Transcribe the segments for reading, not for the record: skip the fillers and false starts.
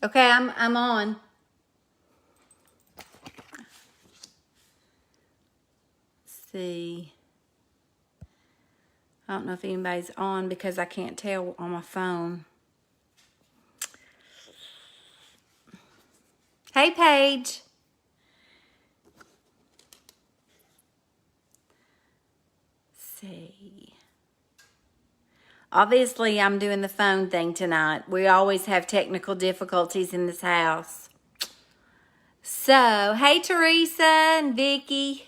Okay, I'm on. Let's see. I don't know if anybody's on because I can't tell on my phone. Hey, Paige. Let's see. Obviously, I'm doing the phone thing tonight. We always have technical difficulties in this house. So, hey, Teresa and Vicky.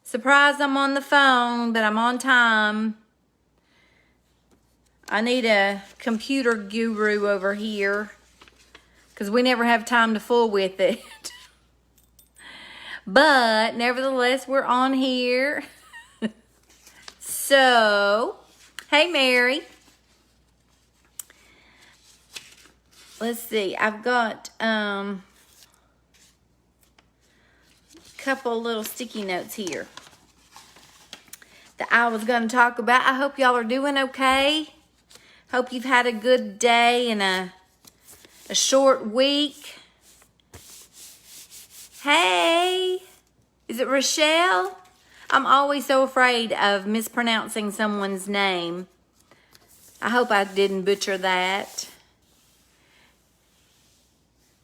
Surprise, I'm on the phone, but I'm on time. I need a computer guru over here because we never have time to fool with it. But, nevertheless, we're on here. So, hey, Mary. Let's see. I've got a couple little sticky notes here that I was going to talk about. I hope y'all are doing okay. Hope you've had a good day and a short week. Hey, is it Rochelle? I'm always so afraid of mispronouncing someone's name. I hope I didn't butcher that.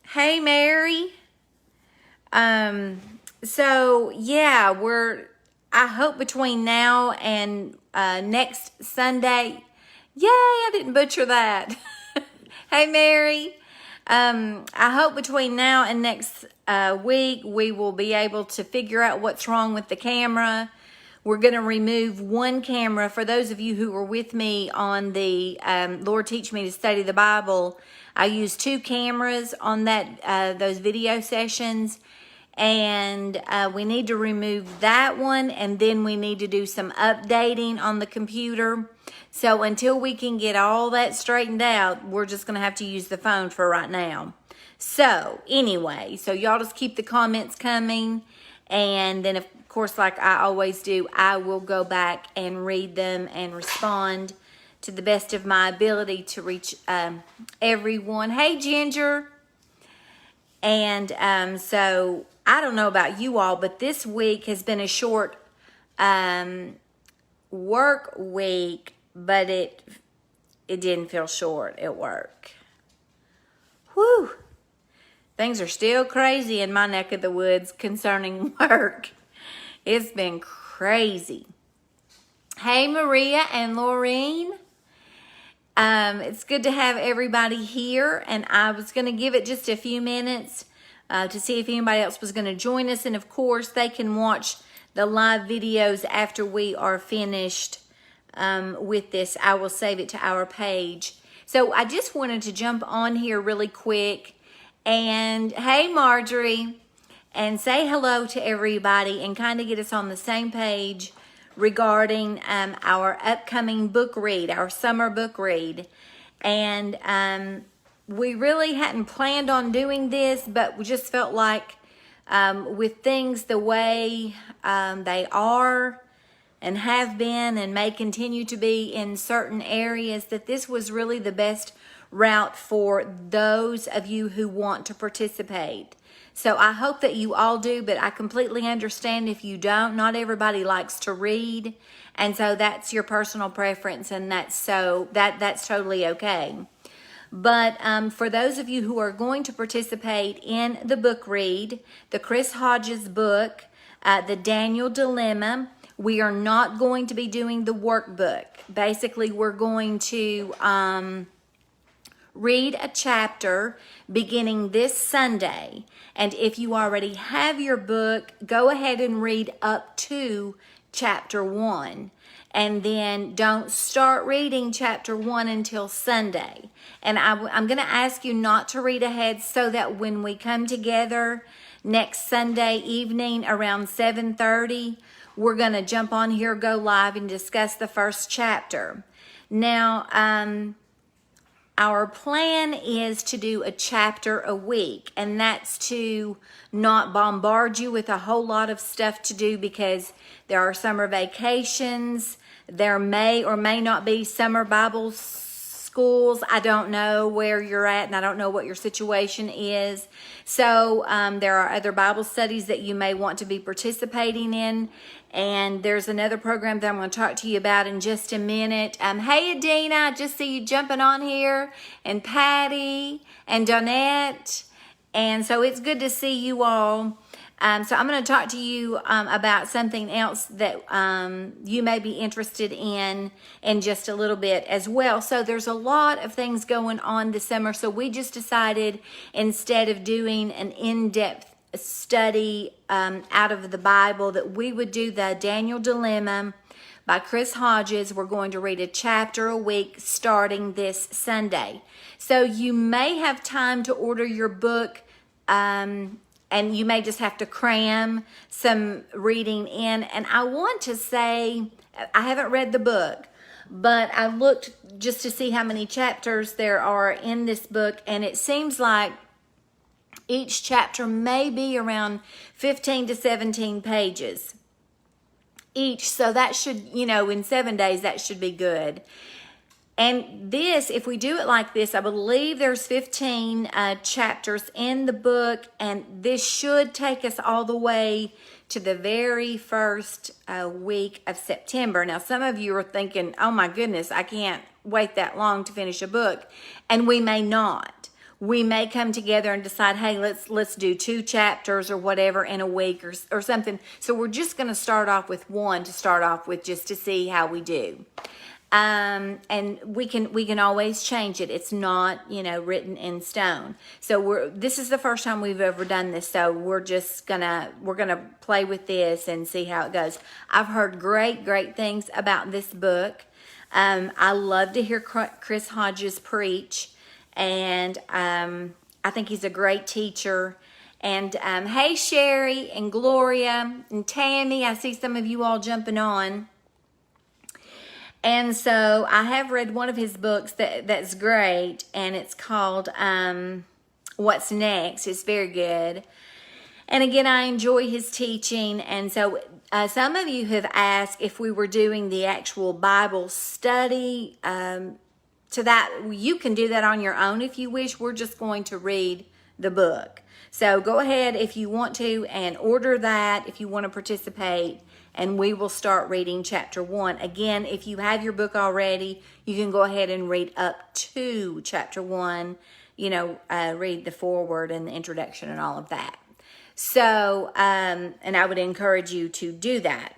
Hey, Mary. So yeah, I hope between now and next Sunday. Yay, I didn't butcher that. Hey, Mary. I hope between now and next week we will be able to figure out what's wrong with the camera. We're going to remove one camera. For those of you who were with me on the Lord Teach Me to Study the Bible, I used 2 cameras on those video sessions. And we need to remove that one, and then we need to do some updating on the computer. So until we can get all that straightened out, we're just going to have to use the phone for right now. So anyway, so y'all just keep the comments coming. And then, of course, like I always do, I will go back and read them and respond to the best of my ability to reach everyone. Hey, Ginger. And so I don't know about you all, but this week has been a short work week, but it didn't feel short at work. Whew. Things are still crazy in my neck of the woods concerning work. It's been crazy. Hey, Maria and Laureen. It's good to have everybody here, and I was going to give it just a few minutes to see if anybody else was going to join us. And of course, they can watch the live videos after we are finished with this. I will save it to our page. So I just wanted to jump on here really quick and hey, Marjorie, and say hello to everybody and kind of get us on the same page regarding our upcoming book read, our summer book read. And we really hadn't planned on doing this, but we just felt like with things the way they are and have been and may continue to be in certain areas, that this was really the best route for those of you who want to participate. So I hope that you all do, but I completely understand if you don't. Not everybody likes to read, and so that's your personal preference, and that's totally okay. But for those of you who are going to participate in the book read, the Chris Hodges book, the Daniel Dilemma, we are not going to be doing the workbook. Basically, we're going to read a chapter beginning this Sunday. And if you already have your book, go ahead and read up to chapter 1. And then don't start reading chapter 1 until Sunday. And I'm going to ask you not to read ahead so that when we come together next Sunday evening around 7:30, we're going to jump on here, go live, and discuss the first chapter. Now, our plan is to do a chapter a week, and that's to not bombard you with a whole lot of stuff to do because there are summer vacations. There may or may not be summer Bible schools. I don't know where you're at, and I don't know what your situation is. So there are other Bible studies that you may want to be participating in. And there's another program that I'm going to talk to you about in just a minute. Hey, Adina, I just see you jumping on here. And Patty and Donette. And so it's good to see you all. So I'm going to talk to you about something else that you may be interested in just a little bit as well. So there's a lot of things going on this summer. So we just decided, instead of doing an in-depth study out of the Bible, that we would do the Daniel Dilemma by Chris Hodges. We're going to read a chapter a week starting this Sunday. So you may have time to order your book, and you may just have to cram some reading in. And I want to say, I haven't read the book, but I looked just to see how many chapters there are in this book, and it seems like each chapter may be around 15 to 17 pages each. So that should, in 7 days, that should be good. And this, if we do it like this, I believe there's 15 chapters in the book, and this should take us all the way to the very first week of September. Now, some of you are thinking, oh my goodness, I can't wait that long to finish a book. And we may not. We may come together and decide, hey, let's do 2 chapters or whatever in a week or something. So we're just going to start off with one to start off with, just to see how we do. And we can always change it. It's not, written in stone. So this is the first time we've ever done this. So we're gonna play with this and see how it goes. I've heard great things about this book. I love to hear Chris Hodges preach, and I think he's a great teacher. And hey, Sherry and Gloria and Tammy, I see some of you all jumping on. And so I have read one of his books that's great, and it's called What's Next. It's very good. And again, I enjoy his teaching. And so some of you have asked if we were doing the actual Bible study. To that, you can do that on your own if you wish. We're just going to read the book. So go ahead if you want to, and order that if you want to participate. And we will start reading chapter 1. Again, if you have your book already, you can go ahead and read up to chapter 1. Read the foreword and the introduction and all of that. So, and I would encourage you to do that.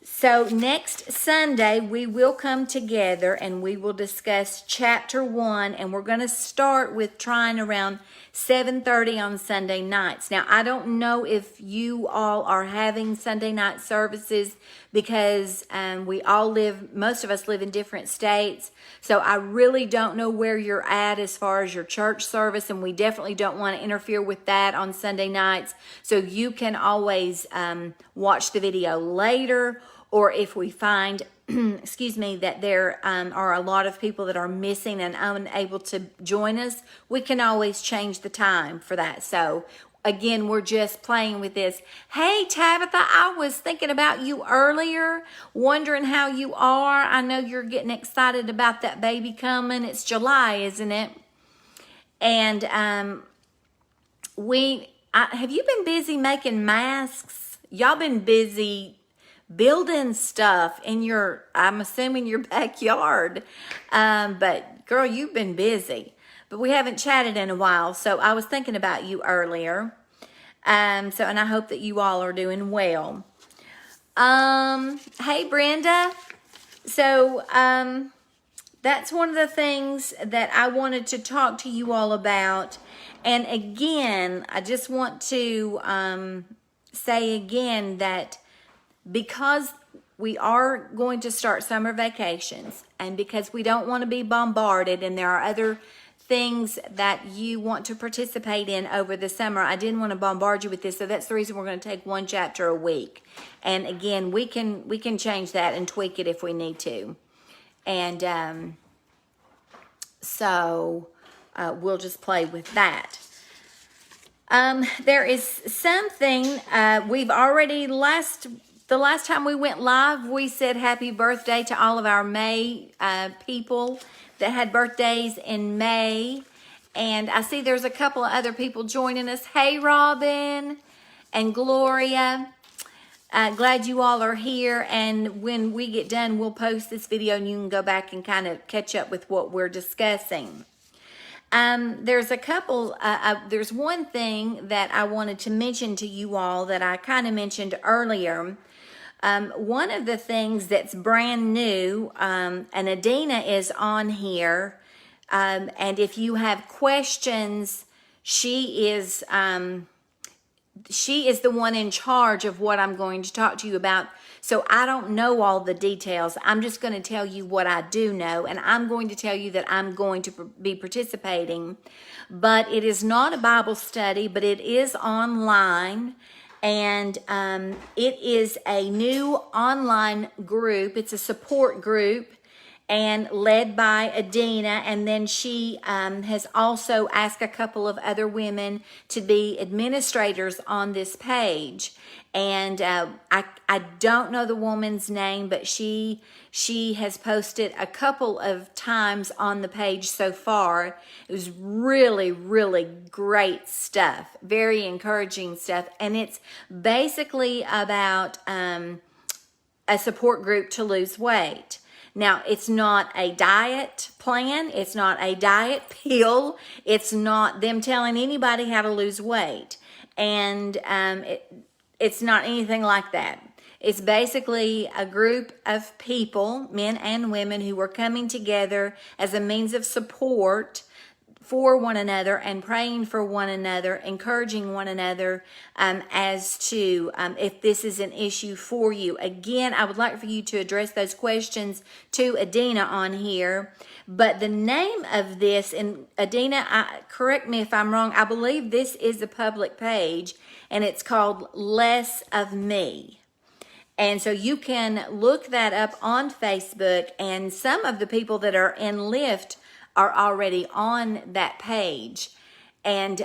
So next Sunday, we will come together and we will discuss chapter 1. And we're going to start with trying around 7:30 on Sunday nights. Now, I don't know if you all are having Sunday night services, because most of us live in different states. So I really don't know where you're at as far as your church service, and we definitely don't want to interfere with that on Sunday nights. So you can always watch the video later, or if we find that there are a lot of people that are missing and unable to join us, we can always change the time for that. So again, we're just playing with this. Hey, Tabitha, I was thinking about you earlier, wondering how you are. I know you're getting excited about that baby coming. It's July, isn't it? And have you been busy making masks? Y'all been busy building stuff in I'm assuming your backyard. But girl, you've been busy. But we haven't chatted in a while, so I was thinking about you earlier. And I hope that you all are doing well. Hey, Brenda. So, that's one of the things that I wanted to talk to you all about. And again, I just want to say again that because we are going to start summer vacations, and because we don't want to be bombarded, and there are other things that you want to participate in over the summer, I didn't want to bombard you with this. So that's the reason we're going to take 1 chapter a week. And again, we can change that and tweak it if we need to. And we'll just play with that. There is something we've already last the last time we went live, we said happy birthday to all of our May people that had birthdays in May. And I see there's a couple of other people joining us. Hey, Robin and Gloria. Glad you all are here. And when we get done, we'll post this video and you can go back and kind of catch up with what we're discussing. There's a couple, there's one thing that I wanted to mention to you all that I kind of mentioned earlier. One of the things that's brand new, and Adina is on here, and if you have questions, she is the one in charge of what I'm going to talk to you about. So I don't know all the details. I'm just going to tell you what I do know, and I'm going to tell you that I'm going to be participating. But it is not a Bible study, but it is online. And it is a new online group. It's a support group and led by Adina. And then she has also asked a couple of other women to be administrators on this page. And I don't know the woman's name, but she has posted a couple of times on the page so far. It was really, really great stuff, very encouraging stuff. And it's basically about a support group to lose weight. Now, it's not a diet plan. It's not a diet pill. It's not them telling anybody how to lose weight. And it's not anything like that. It's basically a group of people, men and women, who are coming together as a means of support for one another and praying for one another, encouraging one another as to if this is an issue for you. Again, I would like for you to address those questions to Adina on here. But the name of this, and Adina, correct me if I'm wrong, I believe this is a public page, and it's called Less of Me. And so you can look that up on Facebook, and some of the people that are in Lyft are already on that page. And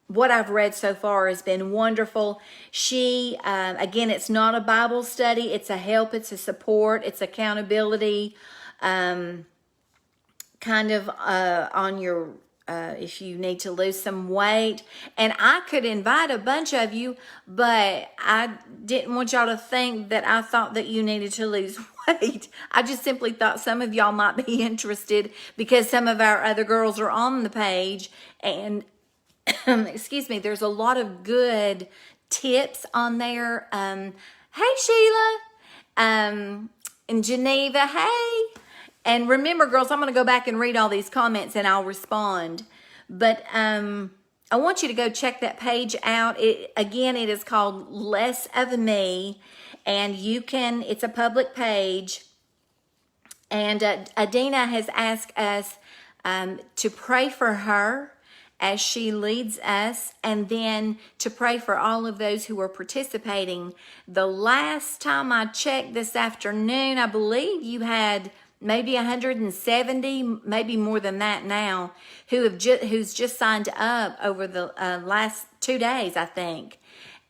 what I've read so far has been wonderful. She, again, it's not a Bible study. It's a help. It's a support. It's accountability, kind of on your, if you need to lose some weight. And I could invite a bunch of you, but I didn't want y'all to think that I thought that you needed to lose weight. I just simply thought some of y'all might be interested because some of our other girls are on the page. And excuse me, there's a lot of good tips on there. Hey, Sheila. And Geneva, hey. And remember, girls, I'm going to go back and read all these comments and I'll respond. But I want you to go check that page out. Again, it is called Less of Me. And you can, it's a public page. And Adina has asked us to pray for her as she leads us, and then to pray for all of those who are participating. The last time I checked this afternoon, I believe you had maybe 170, maybe more than that now, who's just signed up over the last 2 days, I think.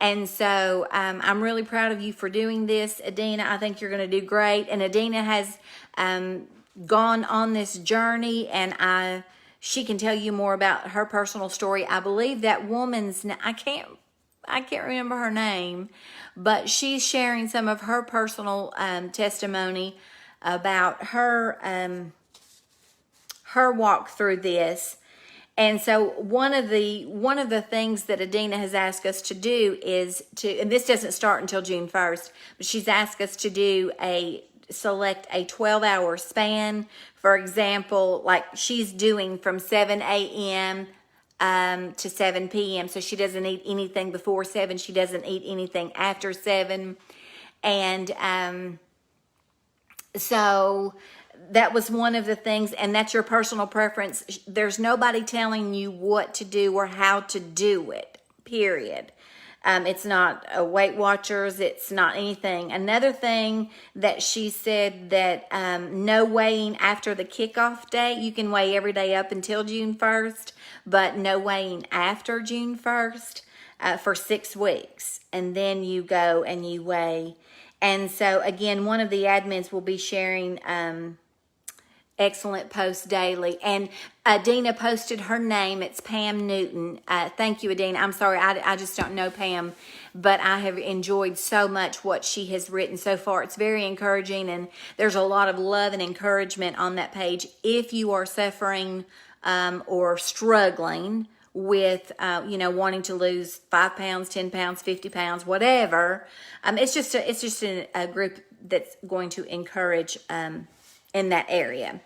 And so I'm really proud of you for doing this, Adina. I think you're going to do great. And Adina has gone on this journey, and she can tell you more about her personal story. I believe that woman's, I can't remember her name, but she's sharing some of her personal testimony about her walk through this. And so one of the things that Adina has asked us to do is and this doesn't start until June 1st, but she's asked us to select a 12-hour span. For example, like she's doing from 7 a.m. To 7 p.m. So she doesn't eat anything before 7. She doesn't eat anything after 7. And so that was one of the things, and that's your personal preference. There's nobody telling you what to do or how to do it, period. It's not a Weight Watchers. It's not anything. Another thing that she said that no weighing after the kickoff date. You can weigh every day up until June 1st, but no weighing after June 1st. for 6 weeks. And then you go and you weigh. And so, again, one of the admins will be sharing excellent posts daily. And Adina posted her name. It's Pam Newton. Thank you, Adina. I'm sorry, I just don't know Pam, but I have enjoyed so much what she has written so far. It's very encouraging, and there's a lot of love and encouragement on that page. If you are suffering or struggling with, wanting to lose 5 pounds, 10 pounds, 50 pounds, whatever, it's just a group that's going to encourage in that area.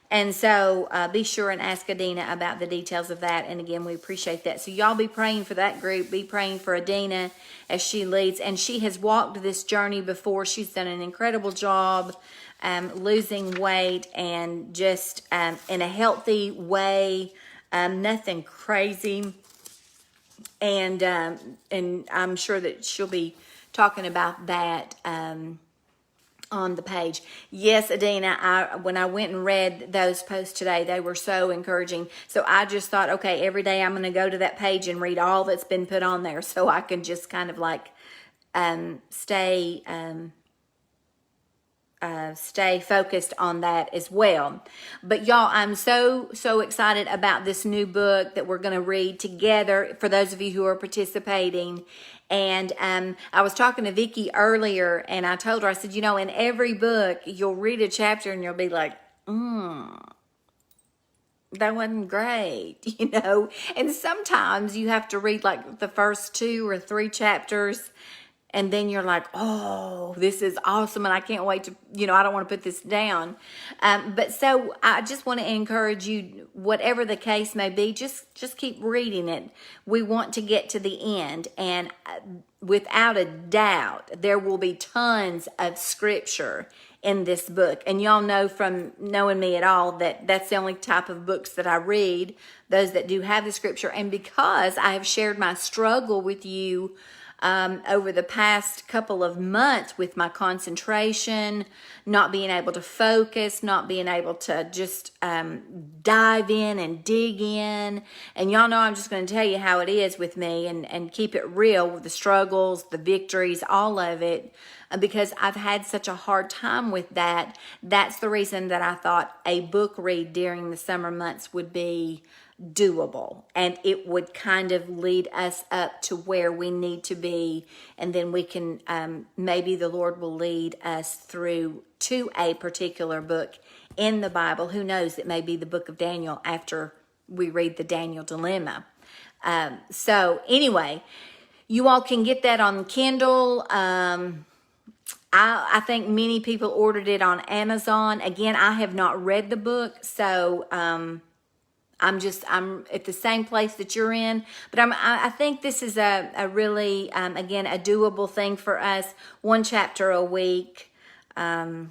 And so be sure and ask Adina about the details of that. And again, we appreciate that. So y'all be praying for that group. Be praying for Adina as she leads. And she has walked this journey before. She's done an incredible job losing weight, and just in a healthy way, nothing crazy. And I'm sure that she'll be talking about that on the page. Yes, Adina, when I went and read those posts today, they were so encouraging. So I just thought, okay, every day I'm going to go to that page and read all that's been put on there, so I can just kind of like stay focused on that as well. But y'all, I'm so excited about this new book that we're going to read together for those of you who are participating. And I was talking to Vicki earlier, and I told her, I said, in every book, you'll read a chapter and you'll be like, that wasn't great, And sometimes you have to read like the first 2 or 3 chapters, and then you're like, oh, this is awesome, and I can't wait to, I don't want to put this down. But so I just want to encourage you, whatever the case may be, just keep reading it. We want to get to the end, and without a doubt, there will be tons of scripture in this book. And y'all know from knowing me at all that that's the only type of books that I read, those that do have the scripture. And because I have shared my struggle with you over the past couple of months with my concentration, not being able to focus, not being able to just dive in and dig in. And y'all know I'm just going to tell you how it is with me, and keep it real with the struggles, the victories, all of it, because I've had such a hard time with that. That's the reason that I thought a book read during the summer months would be doable, and it would kind of lead us up to where we need to be, and then we can maybe the Lord will lead us through to a particular book in the Bible. Who knows, it may be the book of Daniel after we read the Daniel dilemma. So anyway, you all can get that on Kindle. I think many people ordered it on Amazon. Again, I have not read the book, so I'm at the same place that you're in, but I think this is a really, again, a doable thing for us. 1 chapter a week, I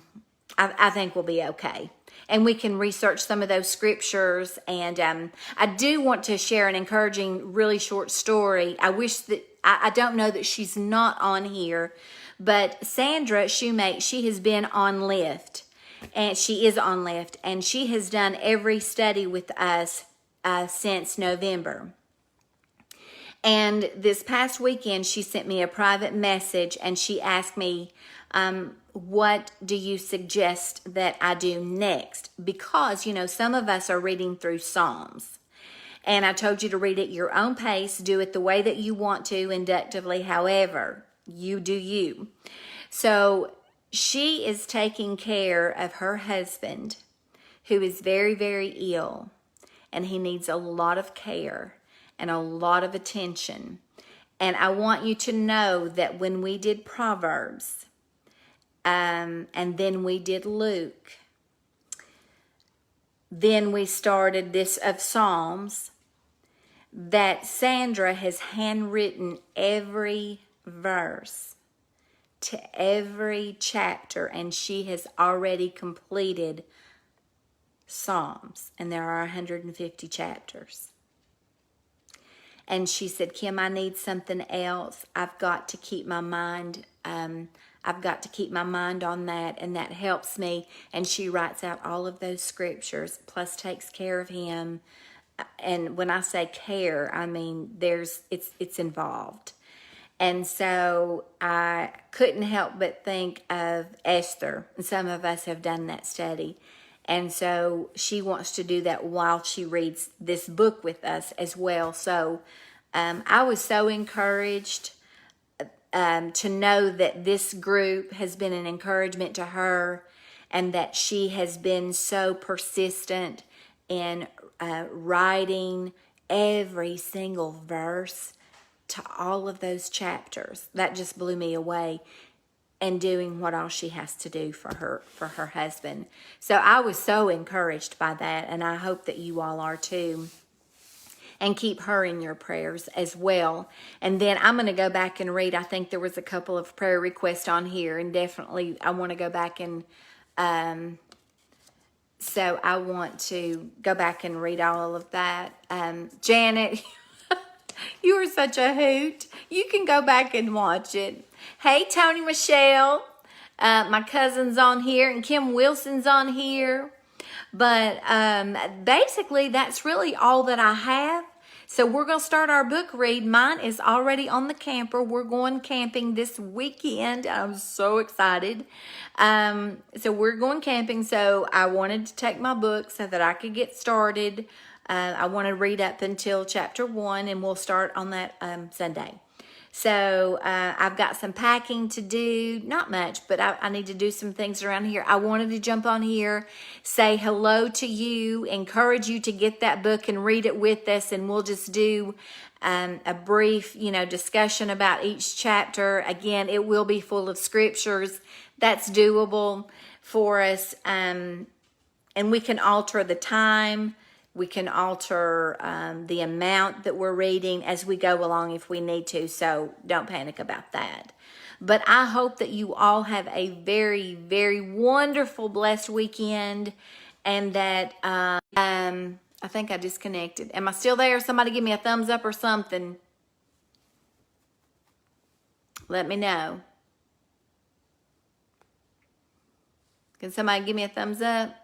think we'll be okay. And we can research some of those scriptures. And I do want to share an encouraging, really short story. I wish that, I don't know that she's not on here, but Sandra Shoemate, she has been on Lyft. And she is on Lyft, and she has done every study with us since November. And this past weekend, she sent me a private message, and she asked me, what do you suggest that I do next? Because, some of us are reading through Psalms. And I told you to read at your own pace, do it the way that you want to, inductively, however, you do you. So she is taking care of her husband, who is very, very ill, and he needs a lot of care and a lot of attention. And I want you to know that when we did Proverbs, and then we did Luke, then we started this of Psalms, that Sandra has handwritten every verse to every chapter, and she has already completed Psalms, and there are 150 chapters. And she said, Kim, I need something else. I've got to keep my mind on that, and that helps me. And she writes out all of those scriptures, plus takes care of him and when I say care, I mean it's involved. And so I couldn't help but think of Esther. And some of us have done that study. And so she wants to do that while she reads this book with us as well. So I was so encouraged to know that this group has been an encouragement to her, and that she has been so persistent in writing every single verse to all of those chapters. That just blew me away, and doing what all she has to do for her husband. So I was so encouraged by that, and I hope that you all are too. And keep her in your prayers as well. And then I'm going to go back and read. I think there was a couple of prayer requests on here, and definitely I want to go back and so I want to go back and read all of that. Janet, you are such a hoot. You can go back and watch it. Hey, Tony Michelle. My cousin's on here, and Kim Wilson's on here. But basically, that's really all that I have. So we're going to start our book read. Mine is already on the camper. We're going camping this weekend. I'm so excited. So we're going camping. So I wanted to take my book so that I could get started. I want to read up until chapter 1, and we'll start on that Sunday. So I've got some packing to do, not much, but I need to do some things around here. I wanted to jump on here, say hello to you, encourage you to get that book and read it with us, and we'll just do a brief, discussion about each chapter. Again, it will be full of scriptures. That's doable for us, and we can alter the time. We can alter the amount that we're reading as we go along if we need to, so don't panic about that. But I hope that you all have a very, very wonderful, blessed weekend, and that, I think I disconnected. Am I still there? Somebody give me a thumbs up or something. Let me know. Can somebody give me a thumbs up?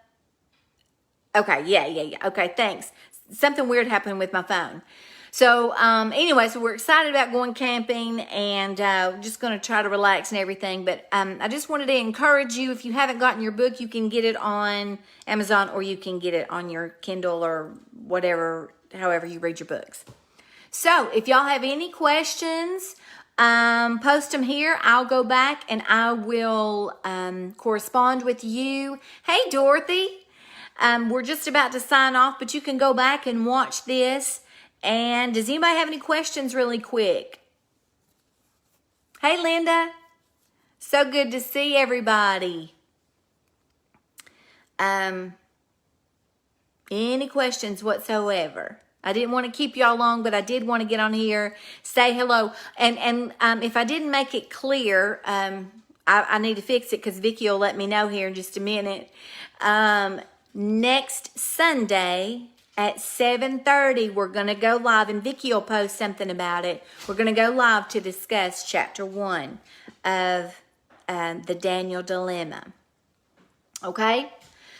Okay, yeah. Okay, thanks. Something weird happened with my phone. So, anyway, so we're excited about going camping, and just going to try to relax and everything. But I just wanted to encourage you, if you haven't gotten your book, you can get it on Amazon, or you can get it on your Kindle or whatever, however you read your books. So, if y'all have any questions, post them here. I'll go back and I will correspond with you. Hey, Dorothy. We're just about to sign off, but you can go back and watch this. And does anybody have any questions really quick? Hey, Linda. So good to see everybody. Any questions whatsoever? I didn't want to keep y'all long, but I did want to get on here, say hello. And if I didn't make it clear, I need to fix it, because Vicki will let me know here in just a minute. Next Sunday at 7:30, we're going to go live, and Vicki will post something about it. We're going to go live to discuss chapter 1 of the Daniel Dilemma. Okay?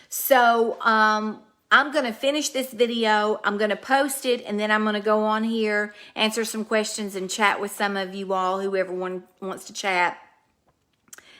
So, I'm going to finish this video. I'm going to post it, and then I'm going to go on here, answer some questions, and chat with some of you all, whoever wants to chat.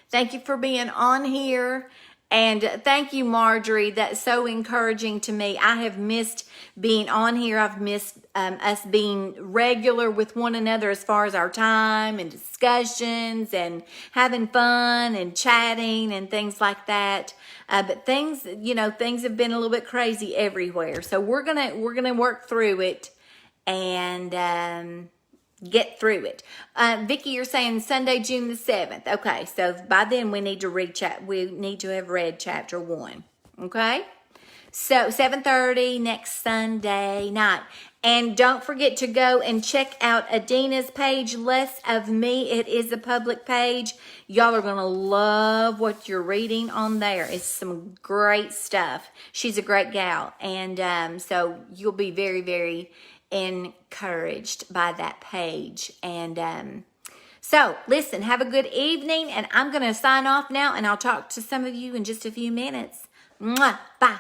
Thank you for being on here. And thank you, Marjorie. That's so encouraging to me. I have missed being on here. I've missed us being regular with one another as far as our time and discussions and having fun and chatting and things like that. But things have been a little bit crazy everywhere. So we're gonna work through it and get through it. Vicki, you're saying Sunday, June the 7th. Okay, so by then we need to have read chapter 1. Okay? So 7:30 next Sunday night. And don't forget to go and check out Adina's page, Less of Me. It is a public page. Y'all are going to love what you're reading on there. It's some great stuff. She's a great gal. And so you'll be very, very encouraged by that page. And so listen, have a good evening, and I'm going to sign off now, and I'll talk to some of you in just a few minutes. Mwah, bye.